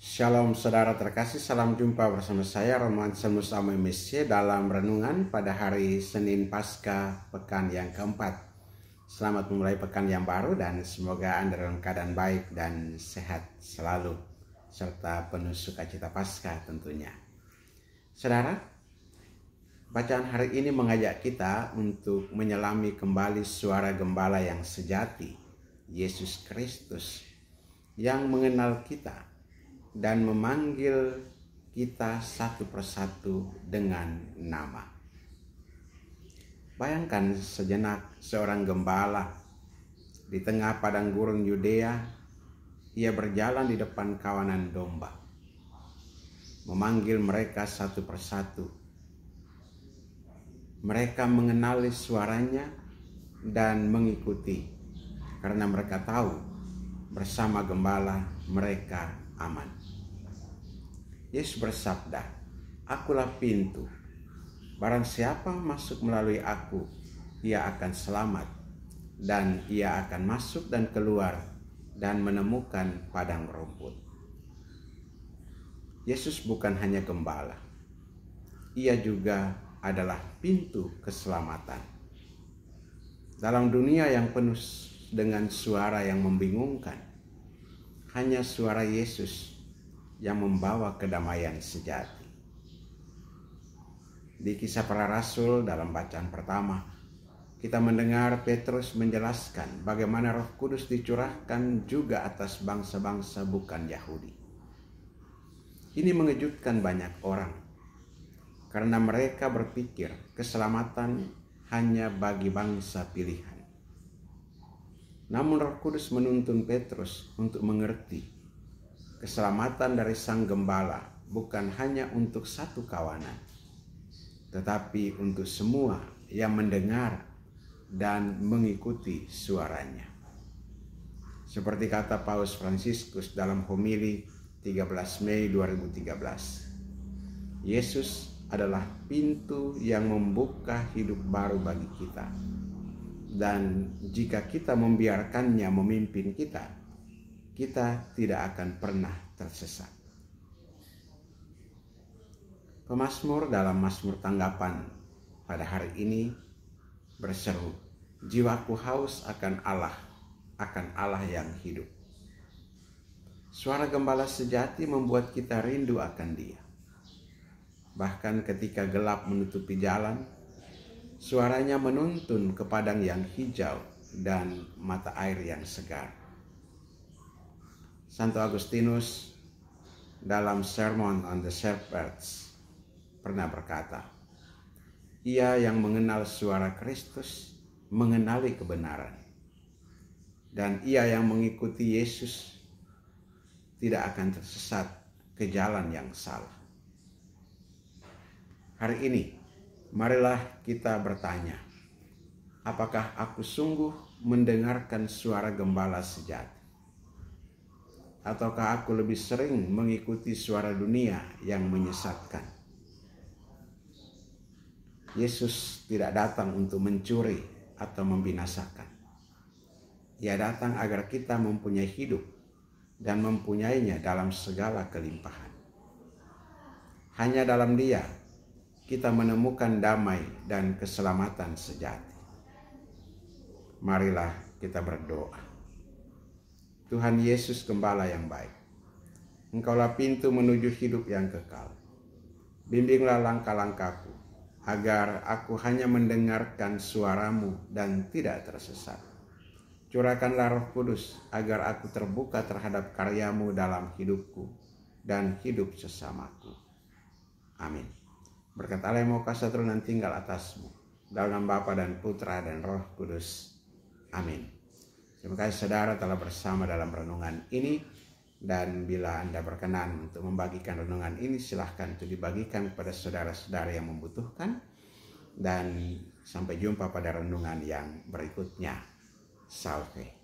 Shalom saudara terkasih, salam jumpa bersama saya Roman Semusama Mesye dalam renungan pada hari Senin Paskah pekan yang keempat. Selamat memulai pekan yang baru dan semoga Anda dalam keadaan baik dan sehat selalu serta penuh sukacita Paskah tentunya. Saudara, bacaan hari ini mengajak kita untuk menyelami kembali suara gembala yang sejati, Yesus Kristus, yang mengenal kita dan memanggil kita satu persatu dengan nama. Bayangkan sejenak seorang gembala di tengah padang gurun Yudea, ia berjalan di depan kawanan domba, memanggil mereka satu persatu. Mereka mengenali suaranya dan mengikuti, karena mereka tahu bersama gembala mereka aman. Yesus bersabda, "Akulah pintu. Barang siapa masuk melalui aku, ia akan selamat, dan ia akan masuk dan keluar dan menemukan padang rumput." Yesus bukan hanya gembala, ia juga adalah pintu keselamatan. Dalam dunia yang penuh dengan suara yang membingungkan, hanya suara Yesus yang membawa kedamaian sejati. Di Kisah Para Rasul dalam bacaan pertama, kita mendengar Petrus menjelaskan bagaimana Roh Kudus dicurahkan juga atas bangsa-bangsa bukan Yahudi. Ini mengejutkan banyak orang, karena mereka berpikir keselamatan hanya bagi bangsa pilihan. Namun Roh Kudus menuntun Petrus untuk mengerti keselamatan dari Sang Gembala bukan hanya untuk satu kawanan, tetapi untuk semua yang mendengar dan mengikuti suaranya. Seperti kata Paus Fransiskus dalam homili 13 Mei 2013, Yesus adalah pintu yang membuka hidup baru bagi kita. Dan jika kita membiarkannya memimpin kita, kita tidak akan pernah tersesat. Pemazmur dalam Mazmur Tanggapan pada hari ini berseru, "Jiwaku haus akan Allah yang hidup." Suara gembala sejati membuat kita rindu akan Dia. Bahkan ketika gelap menutupi jalan, suaranya menuntun ke padang yang hijau dan mata air yang segar. Santo Agustinus dalam Sermon on the Shepherds pernah berkata, "Ia yang mengenal suara Kristus mengenali kebenaran, dan ia yang mengikuti Yesus tidak akan tersesat ke jalan yang salah." Hari ini, marilah kita bertanya, apakah aku sungguh mendengarkan suara gembala sejati? Ataukah aku lebih sering mengikuti suara dunia yang menyesatkan? Yesus tidak datang untuk mencuri atau membinasakan. Ia datang agar kita mempunyai hidup dan mempunyainya dalam segala kelimpahan. Hanya dalam Dia kita menemukan damai dan keselamatan sejati. Marilah kita berdoa. Tuhan Yesus, Gembala yang baik, Engkaulah pintu menuju hidup yang kekal. Bimbinglah langkah-langkahku, agar aku hanya mendengarkan suara-Mu dan tidak tersesat. Curahkanlah Roh Kudus, agar aku terbuka terhadap karya-Mu dalam hidupku dan hidup sesamaku. Amin. Berkat Allah yang mau kasih turunan tinggal atasmu, dalam nama Bapa dan Putra dan Roh Kudus. Amin. Terima kasih saudara telah bersama dalam renungan ini, dan bila Anda berkenan untuk membagikan renungan ini, silahkan untuk dibagikan kepada saudara-saudara yang membutuhkan, dan sampai jumpa pada renungan yang berikutnya. Salve.